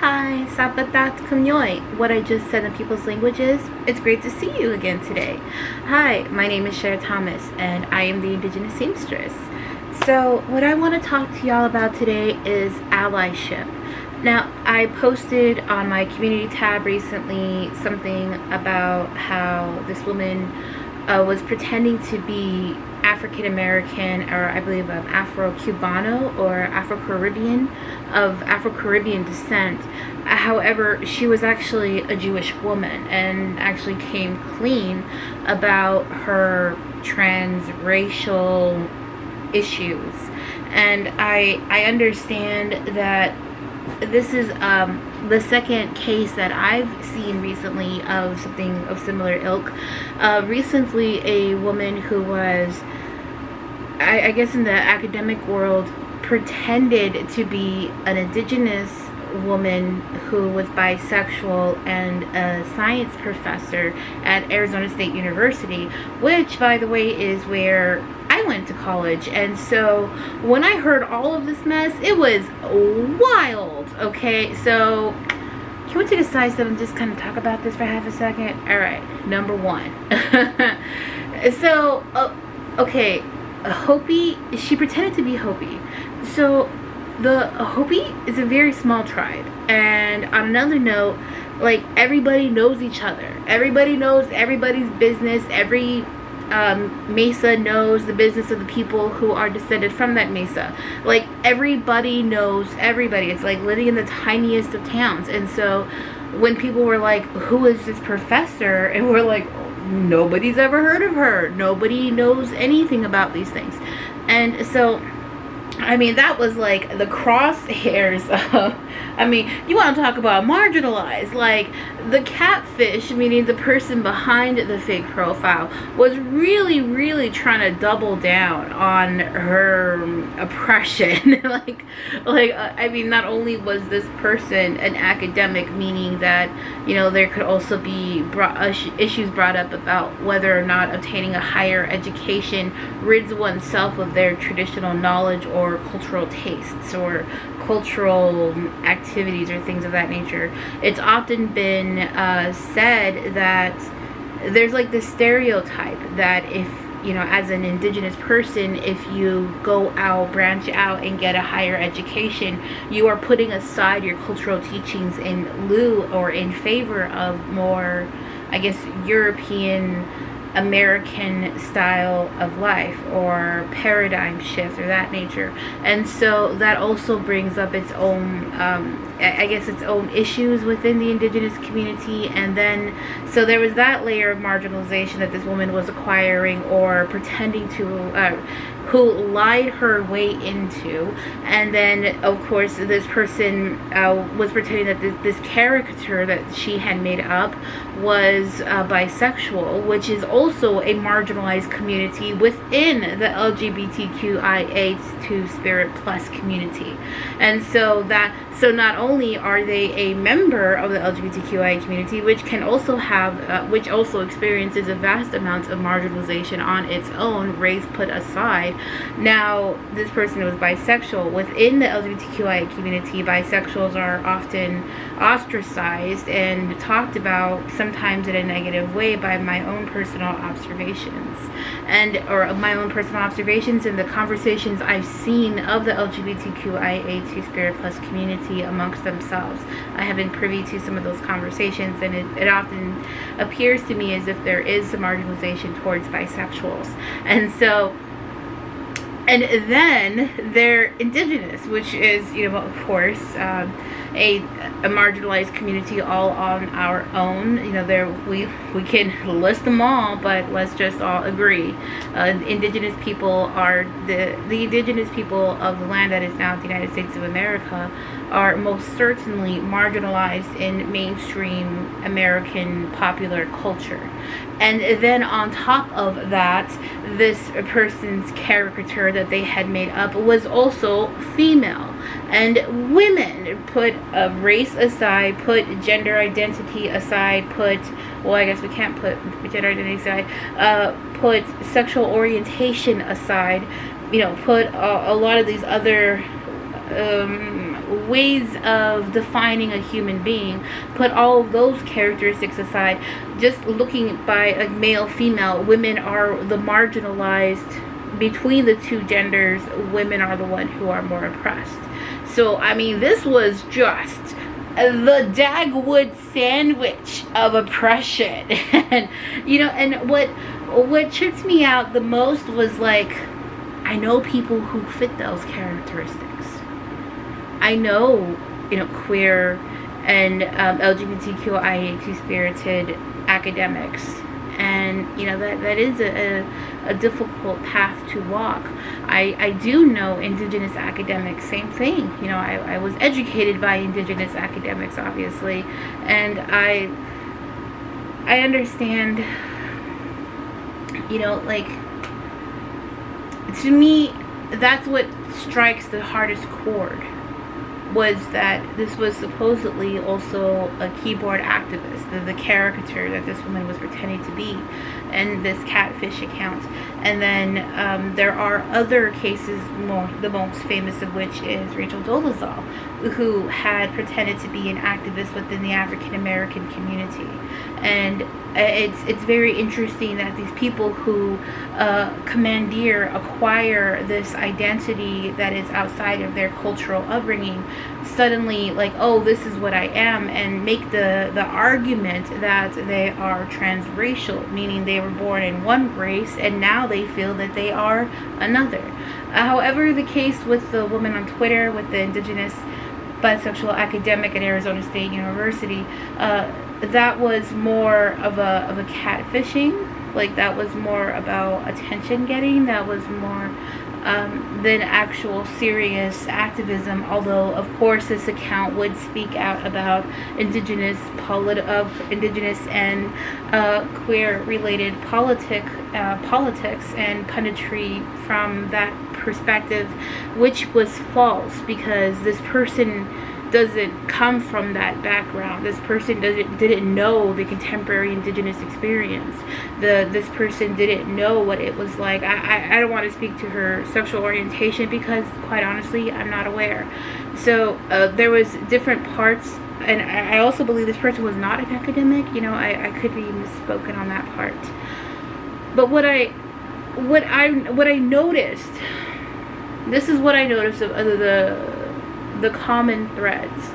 Hi, sapatat kumyoy. What I just said in people's languages. It's great to see you again today. Hi, my name is Cher and I am the Indigenous Seamstress. So what I want to talk to y'all about today is allyship. Now, I posted on my community tab recently something about how this woman was pretending to be African American, or I believe Afro-Cubano or Afro-Caribbean, of Afro-Caribbean descent. However, she was actually a Jewish woman and actually came clean about her transracial issues. And I understand that this is the second case that I've seen recently of something of similar ilk. Recently, a woman who was, I guess in the academic world, pretended to be an indigenous woman who was bisexual and a science professor at Arizona State University, which, by the way, is where I went to college. And so when I heard all of this mess, it was wild. Okay, so can we take a side step and just kind of talk about this for half a second? All right, number one. So okay, Hopi, she pretended to be Hopi. So the Hopi is a very small tribe, and on another note, like, everybody knows each other, everybody knows everybody's business. Every mesa knows the business of the people who are descended from that mesa. Like, everybody knows everybody. It's like living in the tiniest of towns. And so when people were like, who is this professor, and we're like, nobody's ever heard of her, nobody knows anything about these things. And so, I mean, that was like the crosshairs of, I mean, you want to talk about marginalized, like the catfish, meaning the person behind the fake profile, was really trying to double down on her oppression. I mean, not only was this person an academic, meaning that, you know, there could also be issues brought up about whether or not obtaining a higher education rids oneself of their traditional knowledge or cultural tastes or cultural activities or things of that nature. It's often been said that there's like this stereotype that if, you know, as an indigenous person, if you go out, branch out, and get a higher education, you are putting aside your cultural teachings in lieu or in favor of more, I guess, European American style of life or paradigm shift or that nature. And so that also brings up its own I guess its own issues within the indigenous community. And then so there was that layer of marginalization that this woman was acquiring or pretending to who lied her way into. And then of course this person was pretending that this caricature that she had made up was bisexual, which is also a marginalized community within the LGBTQIA2 Spirit Plus community. And so not only are they a member of the LGBTQIA community, which can also have which also experiences a vast amount of marginalization on its own, race put aside. Now this person was bisexual. Within the LGBTQIA community, bisexuals are often ostracized and talked about, sometimes in a negative way, by my own personal observations and the conversations I've seen of the LGBTQIA2 Spirit Plus community amongst themselves. I have been privy to some of those conversations, and it often appears to me as if there is some marginalization towards bisexuals. And so, and then they're indigenous, which is, you know, of course, a marginalized community all on our own. You know, we can list them all, but let's just all agree. Indigenous people are the indigenous people of the land that is now the United States of America are most certainly marginalized in mainstream American popular culture. And then on top of that, this person's caricature that they had made up was also female. And women, put race aside, put gender identity aside, well, I guess we can't put gender identity aside, put sexual orientation aside, you know, put a lot of these other ways of defining a human being, put all of those characteristics aside, just looking by a male, female, women are the marginalized. Between the two genders, women are the one who are more oppressed. So, I mean, this was just the Dagwood sandwich of oppression. And, you know, and what tripped me out the most was, like, I know people who fit those characteristics. I know, you know, queer and LGBTQIA2 spirited academics. And, you know, that is a difficult path to walk. I do know Indigenous academics, same thing. You know, I was educated by Indigenous academics, obviously. And I understand, you know, like, to me, that's what strikes the hardest chord, was that this was supposedly also a keyboard activist, the caricature that this woman was pretending to be, and this catfish account. And then there are other cases, the most famous of which is Rachel Dolezal, who had pretended to be an activist within the African American community. And it's very interesting that these people who acquire this identity that is outside of their cultural upbringing, suddenly, like, oh, this is what I am, and make the argument that they are transracial, meaning they were born in one race and now they feel that they are another. However, the case with the woman on Twitter, with the Indigenous bisexual academic at Arizona State University, that was more of a catfishing. Like, that was more about attention getting. That was more than actual serious activism. Although, of course, this account would speak out about Indigenous and queer-related politics and punditry from that perspective, which was false, because this person doesn't come from that background. This person didn't know the contemporary Indigenous experience. This person didn't know what it was like. I don't want to speak to her sexual orientation because, quite honestly, I'm not aware. So there was different parts, and I also believe this person was not an academic. You know, I could be misspoken on that part. But what I noticed, this is what I noticed of the common threads.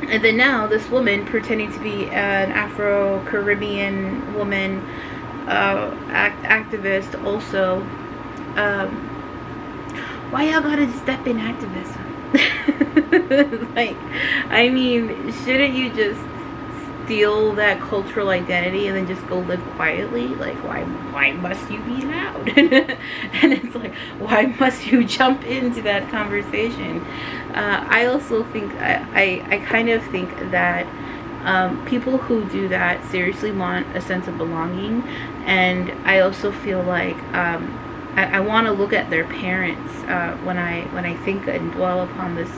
And then now this woman pretending to be an Afro-Caribbean woman, activist also. Why y'all gotta step in activism? Like, I mean, shouldn't you just steal that cultural identity and then just go live quietly? Like, why must you be loud? And it's like, why must you jump into that conversation? I also think, I kind of think that people who do that seriously want a sense of belonging. And I also feel like I want to look at their parents when I think and dwell upon this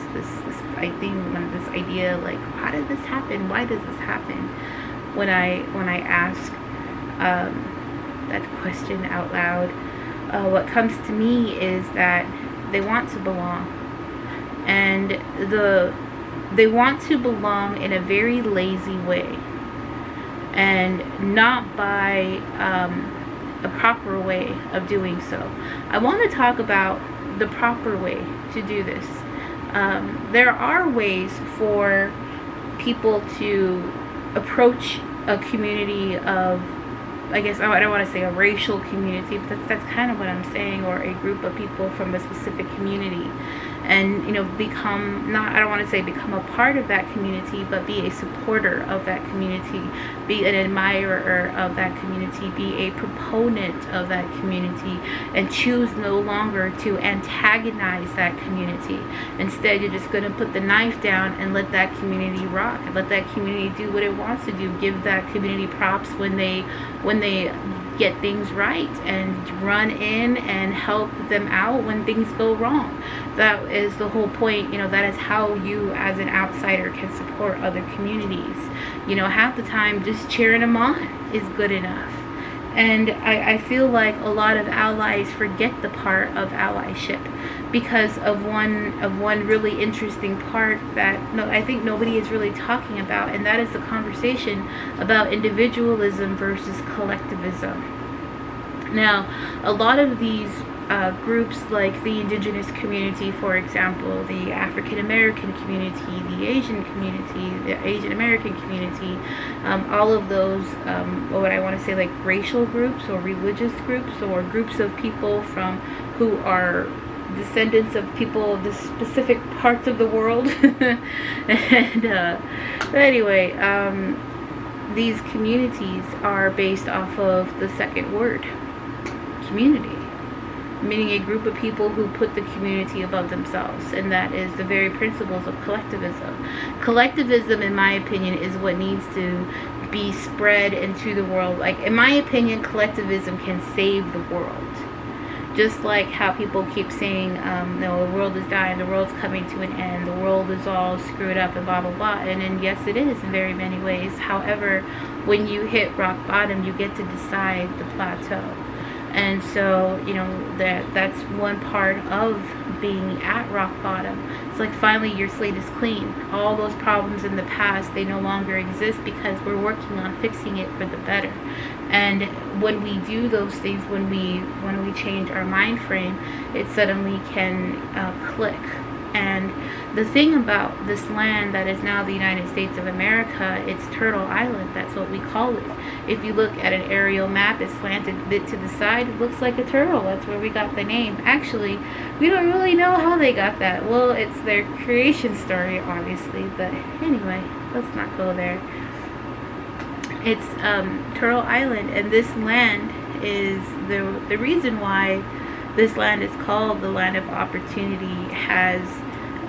idea, like, how did this happen? Why does this happen? When I ask that question out loud, what comes to me is that they want to belong, and they want to belong in a very lazy way, and not by a proper way of doing so. I want to talk about the proper way to do this. There are ways for people to approach a community of, I guess, I don't want to say a racial community, but that's kind of what I'm saying, or a group of people from a specific community, and, you know, become a part of that community, but be a supporter of that community, be an admirer of that community, be a proponent of that community, and choose no longer to antagonize that community. Instead, you're just going to put the knife down and let that community rock, and let that community do what it wants to do. Give that community props when they get things right, and run in and help them out when things go wrong. That is the whole point. You know, that is how you as an outsider can support other communities. You know, half the time just cheering them on is good enough. And I feel like a lot of allies forget the part of allyship because of one really interesting part that I think nobody is really talking about, and that is the conversation about individualism versus collectivism. Now, a lot of these groups, like the indigenous community, for example, the African American community, the Asian community, the Asian American community, all of those, what I want to say, like racial groups or religious groups or groups of people from who are descendants of people of the specific parts of the world. And but anyway, these communities are based off of the second word, community, meaning a group of people who put the community above themselves, and that is the very principles of collectivism. Collectivism, in my opinion, is what needs to be spread into the world. Like, in my opinion, collectivism can save the world. Just like how people keep saying, no, the world is dying, the world's coming to an end, the world is all screwed up and blah, blah, blah. And yes, it is in very many ways. However, when you hit rock bottom, you get to decide the plateau. And so, that's one part of being at rock bottom. It's like finally your slate is clean. All those problems in the past, they no longer exist because we're working on fixing it for the better. And when we do those things, when we change our mind frame, it suddenly can click. And the thing about this land that is now the United States of America, it's Turtle Island. That's what we call it. If you look at an aerial map, it's slanted a bit to the side. It looks like a turtle. That's where we got the name. Actually, we don't really know how they got that. Well, it's their creation story, obviously. But anyway, let's not go there. It's Turtle Island, and this land is the reason why this land is called the land of opportunity. Has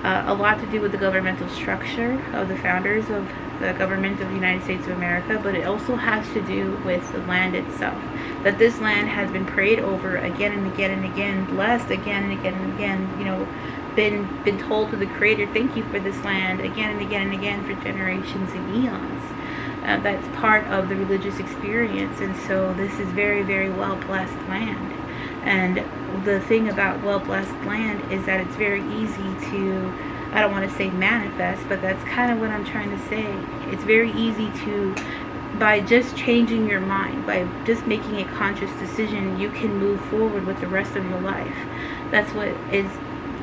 a lot to do with the governmental structure of the founders of the government of the United States of America, but it also has to do with the land itself. That this land has been prayed over again and again and again, blessed again and again and again, been told to the Creator, thank you for this land, again and again and again for generations and eons. That's part of the religious experience, and so this is very, very well-blessed land. And the thing about well-blessed land is that it's very easy to, I don't want to say manifest, but that's kind of what I'm trying to say. It's very easy to, by just changing your mind, by just making a conscious decision, you can move forward with the rest of your life. That's what is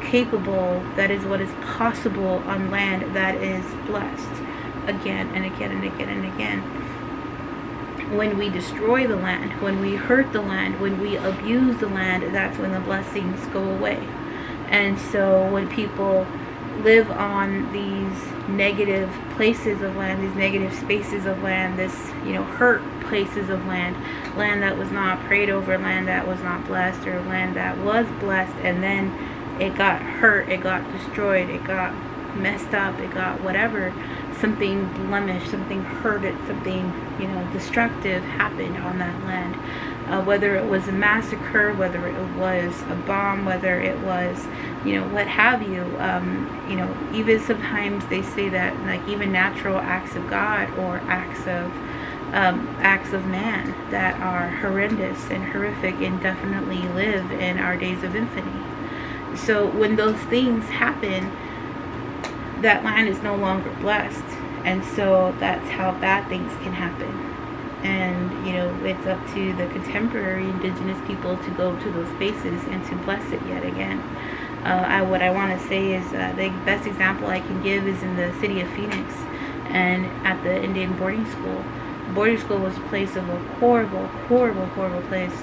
capable, that is what is possible on land that is blessed again and again and again and again. When we destroy the land, when we hurt the land, when we abuse the land, that's when the blessings go away. And so when people live on these negative places of land, these negative spaces of land, this, hurt places of land, land that was not prayed over, land that was not blessed, or land that was blessed and then it got hurt, it got destroyed, it got messed up, it got whatever, something blemished, something hurted, something destructive happened on that land, whether it was a massacre, whether it was a bomb, whether it was what have you, even sometimes they say that, like, even natural acts of God or acts of man that are horrendous and horrific and definitely live in our days of infamy. So when those things happen, that land is no longer blessed, and so that's how bad things can happen. And it's up to the contemporary indigenous people to go to those spaces and to bless it yet again. What I want to say is the best example I can give is in the city of Phoenix and at the Indian boarding school. Boarding school was a place of a horrible, horrible, horrible place,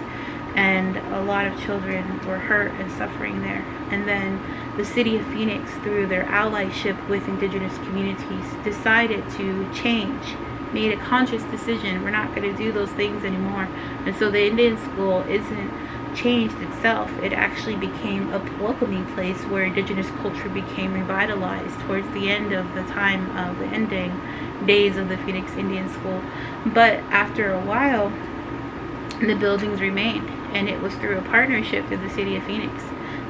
and a lot of children were hurt and suffering there. And then the city of Phoenix, through their allyship with indigenous communities, decided to change, made a conscious decision, we're not going to do those things anymore. And so the Indian school isn't changed itself. It actually became a welcoming place where indigenous culture became revitalized towards the end of the time of the ending days of the Phoenix Indian School. But after a while, the buildings remained, and it was through a partnership with the city of Phoenix.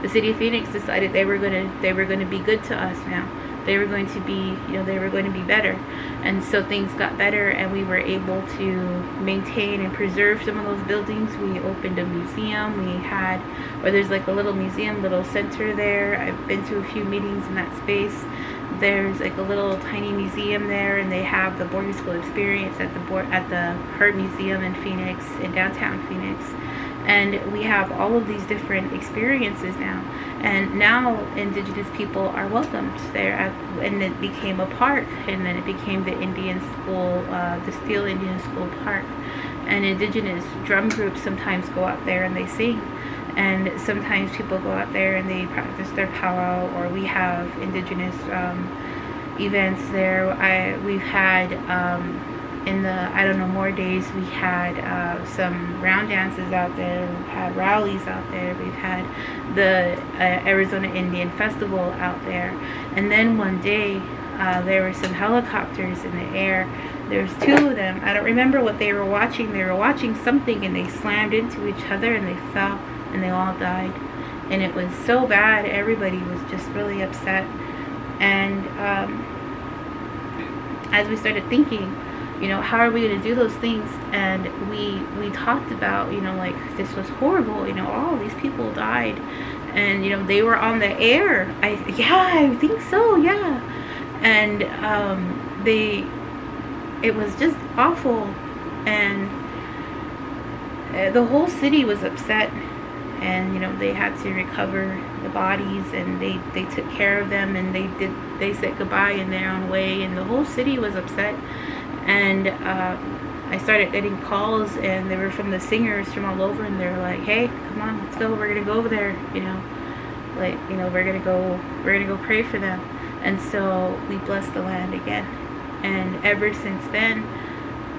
The city of Phoenix decided they were going to be good to us now. they were going to be, they were going to be better. And so things got better, and we were able to maintain and preserve some of those buildings. We opened a museum. There's like a little museum, little center there. I've been to a few meetings in that space. There's like a little tiny museum there, and they have the boarding school experience at the Hurt Museum in Phoenix, in downtown Phoenix. And we have all of these different experiences now. And now Indigenous people are welcomed there, and it became a park, and then it became the Indian School, the Steel Indian School Park. And Indigenous drum groups sometimes go out there and they sing. And sometimes people go out there and they practice their powwow, or we have Indigenous events there. We've had in the more days, we had some round dances out there. We've had rallies out there. We've had the Arizona Indian Festival out there. And then one day there were some helicopters in the air. There's two of them. I don't remember what they were watching. They were watching something, and they slammed into each other, and they fell, and they all died. And it was so bad. Everybody was just really upset. And as we started thinking, how are we going to do those things? And we talked about, like, this was horrible. All these people died, and they were on the air. I think so, yeah. And it was just awful, and the whole city was upset. And they had to recover the bodies, and they took care of them, and they said goodbye in their own way, and the whole city was upset. And I started getting calls, and they were from the singers from all over, and they were like, hey, come on, let's go, we're gonna go over there, we're gonna go pray for them. And so we blessed the land again. And ever since then,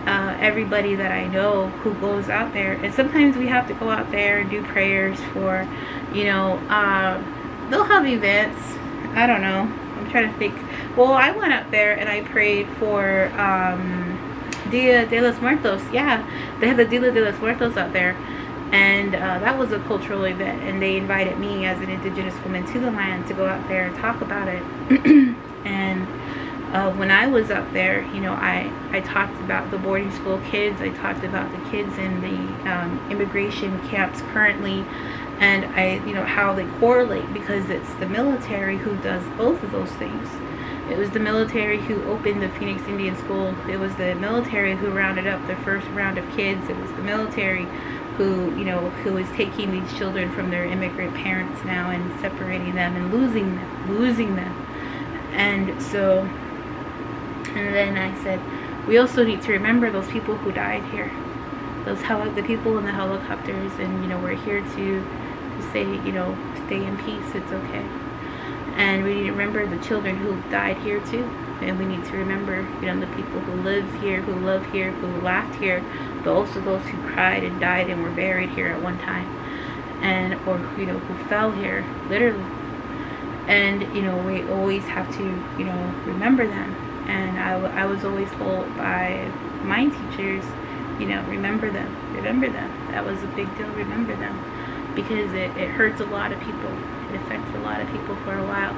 everybody that I know who goes out there, and sometimes we have to go out there and do prayers for, they'll have events. I don't know. I'm trying to think. Well, I went out there and I prayed for Dia de los Muertos. Yeah, they have the Dia de los Muertos out there. And that was a cultural event, and they invited me as an Indigenous woman to the land to go out there and talk about it. And when I was out there, I talked about the boarding school kids. I talked about the kids in the immigration camps currently, and how they correlate, because it's the military who does both of those things. It was the military who opened the Phoenix Indian School. It was the military who rounded up the first round of kids. It was the military who is taking these children from their immigrant parents now and separating them and losing them. And so, and then I said, we also need to remember those people who died here, the people in the helicopters, and we're here to say, stay in peace, it's okay. And we need to remember the children who died here too. And we need to remember, the people who live here, who love here, who laughed here, but also those who cried and died and were buried here at one time, or who fell here, literally. And we always have to remember them. And I was always told by my teachers, remember them. That was a big deal. Remember them, because it hurts a lot of people. It affects a lot of people for a while.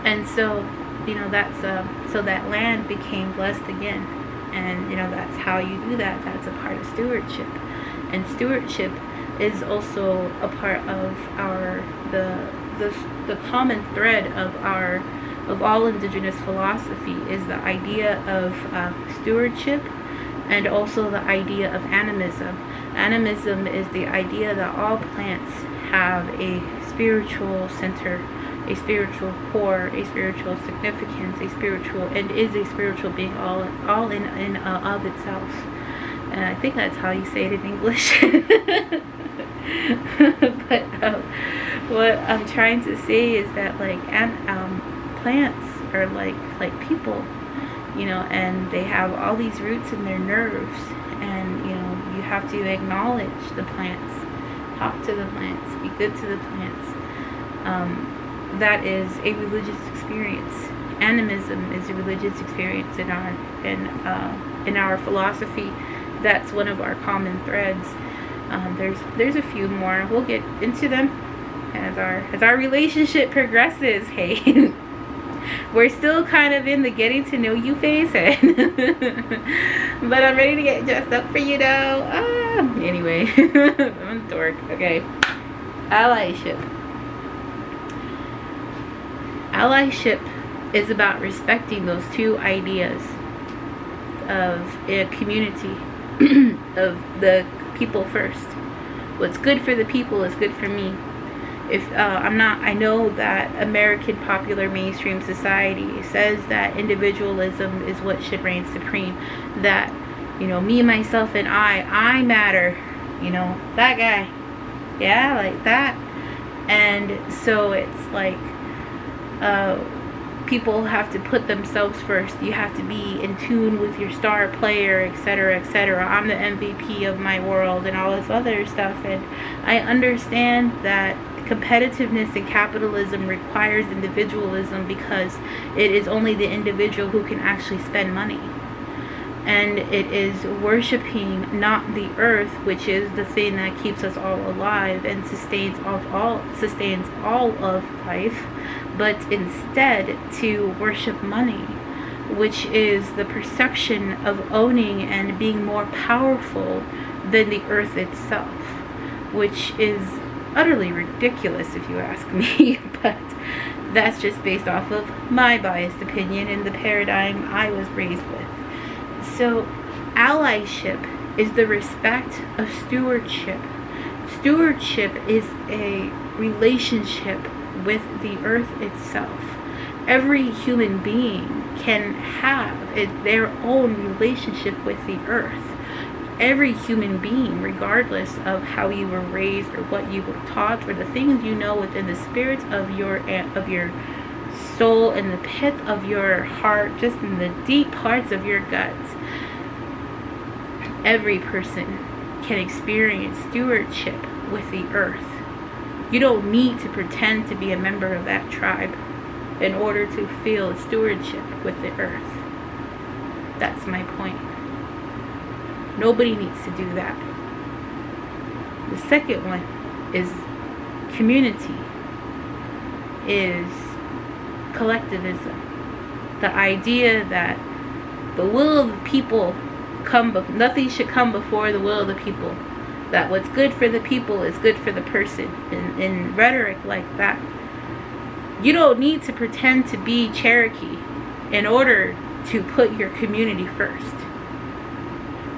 And so that's so that land became blessed again. And that's how you do that. That's a part of stewardship. And stewardship is also a part of the common thread of all Indigenous philosophy is the idea of stewardship, and also the idea of animism. Animism is the idea that all plants have a spiritual center, a spiritual core, a spiritual significance, a spiritual, and is a spiritual being all in of itself. And I think that's how you say it in English. But what I'm trying to say is that plants are like people, and they have all these roots in their nerves, and you have to acknowledge the plants, talk to the plants, be good to the plants. That is a religious experience. Animism is a religious experience in our philosophy. That's one of our common threads. There's a few more. We'll get into them as our relationship progresses. Hey, We're still kind of in the getting to know you phase. But I'm ready to get dressed up for you though. Anyway, I'm a dork. Okay. Allyship. Allyship is about respecting those two ideas of a community, of the people first. What's good for the people is good for me. If I know that American popular mainstream society says that individualism is what should reign supreme, that, you know, me, myself, and I matter, you know, that guy, yeah, like that. And so it's like, people have to put themselves first. You have to be in tune with your star player, etc., etc. I'm the MVP of my world and all this other stuff. And I understand that competitiveness in capitalism requires individualism, because it is only the individual who can actually spend money. And it is worshiping not the earth, which is the thing that keeps us all alive and sustains all of life, but instead to worship money, which is the perception of owning and being more powerful than the earth itself, which is utterly ridiculous if you ask me. But that's just based off of my biased opinion and the paradigm I was raised with. So allyship is the respect of stewardship. Stewardship is a relationship with the earth itself. Every human being can have their own relationship with the earth. Every human being, regardless of how you were raised or what you were taught or the things you know within the spirit of your soul, in the pit of your heart, just in the deep parts of your guts, every person can experience stewardship with the earth. You don't need to pretend to be a member of that tribe in order to feel stewardship with the earth. That's my point. Nobody needs to do that. The second one is community, is collectivism. The idea that the will of the people nothing should come before the will of the people. That what's good for the people is good for the person. In rhetoric like that, you don't need to pretend to be Cherokee in order to put your community first.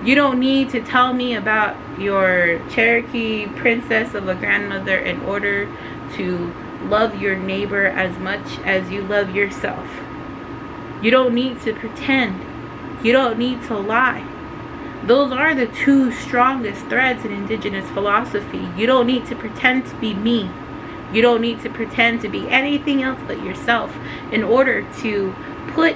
You don't need to tell me about your Cherokee princess of a grandmother in order to love your neighbor as much as you love yourself. You don't need to pretend. You don't need to lie. Those are the two strongest threads in Indigenous philosophy. You don't need to pretend to be me. You don't need to pretend to be anything else but yourself in order to put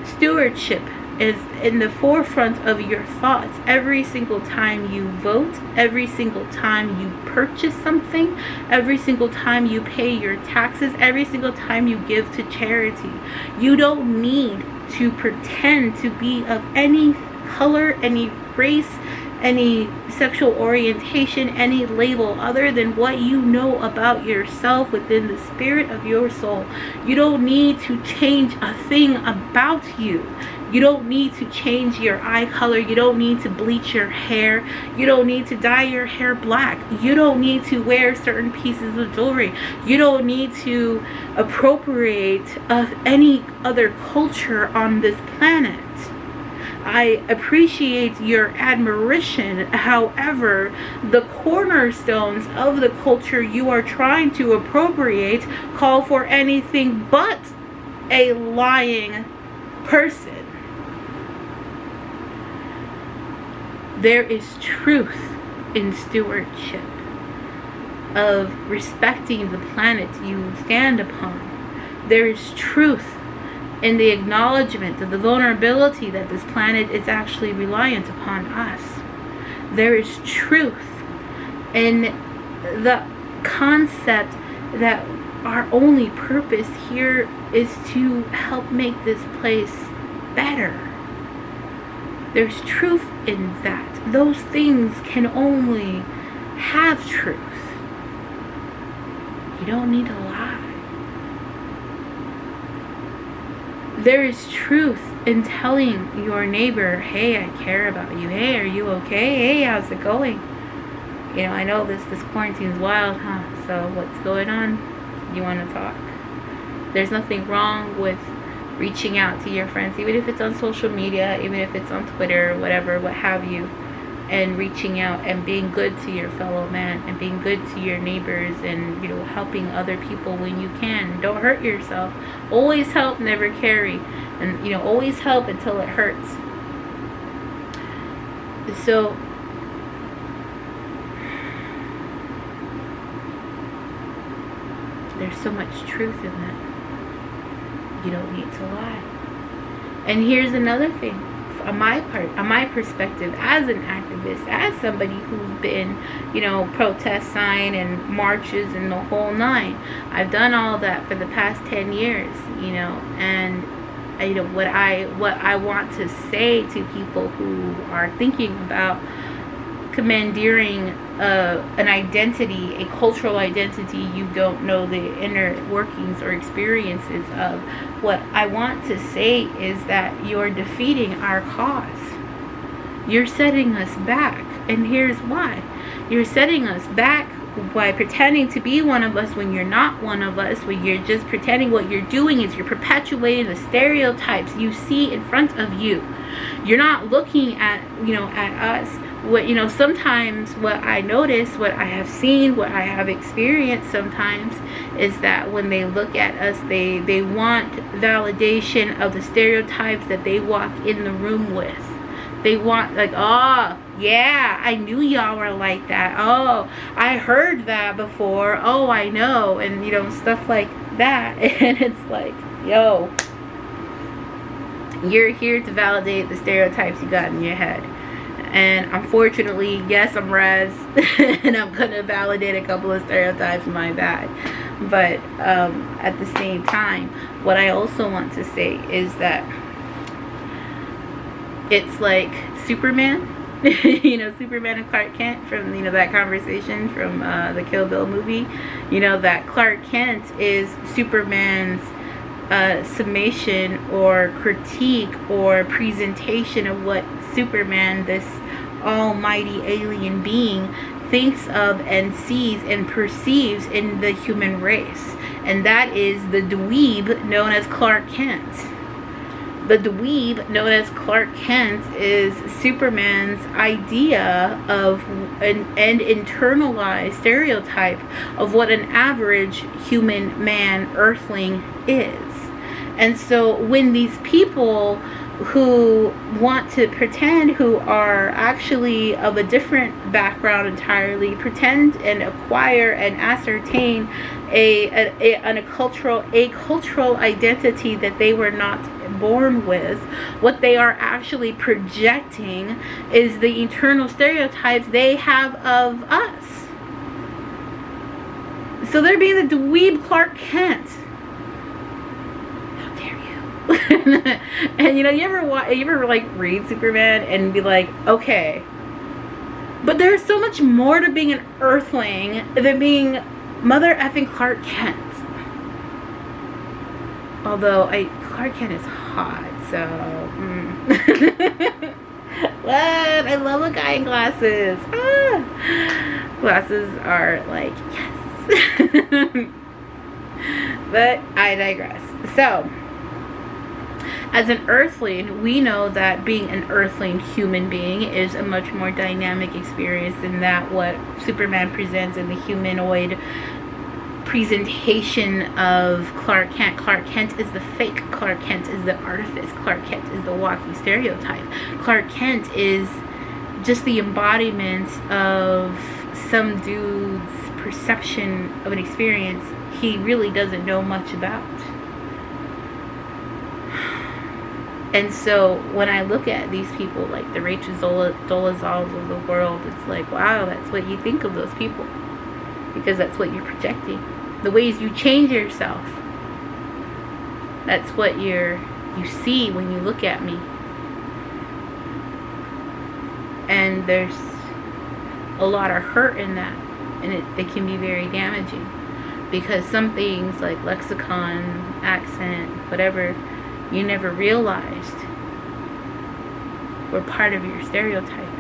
stewardship is in the forefront of your thoughts every single time you vote, every single time you purchase something, every single time you pay your taxes, every single time you give to charity. You don't need to pretend to be of any color, any race, any sexual orientation, any label other than what you know about yourself within the spirit of your soul. You don't need to change a thing about you. You don't need to change your eye color. You don't need to bleach your hair. You don't need to dye your hair black. You don't need to wear certain pieces of jewelry. You don't need to appropriate of any other culture on this planet. I appreciate your admiration. However, the cornerstones of the culture you are trying to appropriate call for anything but a lying person. There is truth in stewardship, of respecting the planet you stand upon. There is truth in the acknowledgement of the vulnerability that this planet is actually reliant upon us. There is truth in the concept that our only purpose here is to help make this place better. There's truth in that. Those things can only have truth. You don't need to lie. there is truth in telling your neighbor, hey, I care about you. Hey, are you okay? Hey, how's it going? You know, I know this quarantine is wild, huh? So what's going on? You want to talk? There's nothing wrong with reaching out to your friends, even if it's on social media, even if it's on Twitter, whatever, what have you, and reaching out and being good to your fellow man and being good to your neighbors, and, you know, helping other people when you can. Don't hurt yourself. Always help, never carry. And, you know, always help until it hurts. So there's so much truth in that. You don't need to lie. And here's another thing, on my perspective, as an activist, as somebody who's been, you know, protest sign and marches and the whole nine. I've done all that for the past 10 years, you know, and you know what I want to say to people who are thinking about commandeering an identity, a cultural identity you don't know the inner workings or experiences of. What I want to say is that you're defeating our cause. You're setting us back, and here's why. You're setting us back by pretending to be one of us when you're not one of us, when you're just pretending. What you're doing is you're perpetuating the stereotypes you see in front of you. You're not looking at, you know, at us. What, you know, sometimes what I notice, what I have seen, what I have experienced sometimes is that when they look at us, they want validation of the stereotypes that they walk in the room with. They want, like, oh, yeah, I knew y'all were like that. Oh, I heard that before. Oh, I know. And, you know, stuff like that. And it's like, yo, you're here to validate the stereotypes you got in your head. And unfortunately, yes, I'm Raz, and I'm going to validate a couple of stereotypes, my bad. But at the same time, what I also want to say is that it's like Superman, you know, Superman and Clark Kent from, you know, that conversation from the Kill Bill movie. You know, that Clark Kent is Superman's summation or critique or presentation of what Superman, this almighty alien being, thinks of and sees and perceives in the human race. And that is the dweeb known as Clark Kent. The dweeb known as Clark Kent is Superman's idea of an internalized stereotype of what an average human man, earthling, is. And so when these people who want to pretend, who are actually of a different background entirely, pretend and acquire and ascertain a cultural identity that they were not born with, what they are actually projecting is the internal stereotypes they have of us. So they're being the dweeb Clark Kent. And you know, you ever like read Superman and be like, okay, but there's so much more to being an earthling than being mother effing Clark Kent. Although Clark Kent is hot, so what? I love a guy in glasses. Glasses are like, yes. But I digress. So as an earthling, we know that being an earthling human being is a much more dynamic experience than that what Superman presents in the humanoid presentation of Clark Kent. Clark Kent is the fake. Clark Kent is the artifice. Clark Kent is the walking stereotype. Clark Kent is just the embodiment of some dude's perception of an experience he really doesn't know much about. And so when I look at these people like the Rachel Dolezals of the world, it's like, wow, that's what you think of those people. Because that's what you're projecting. The ways you change yourself. That's what you see when you look at me. And there's a lot of hurt in that. And it can be very damaging. Because some things like lexicon, accent, whatever, you never realized were part of your stereotype.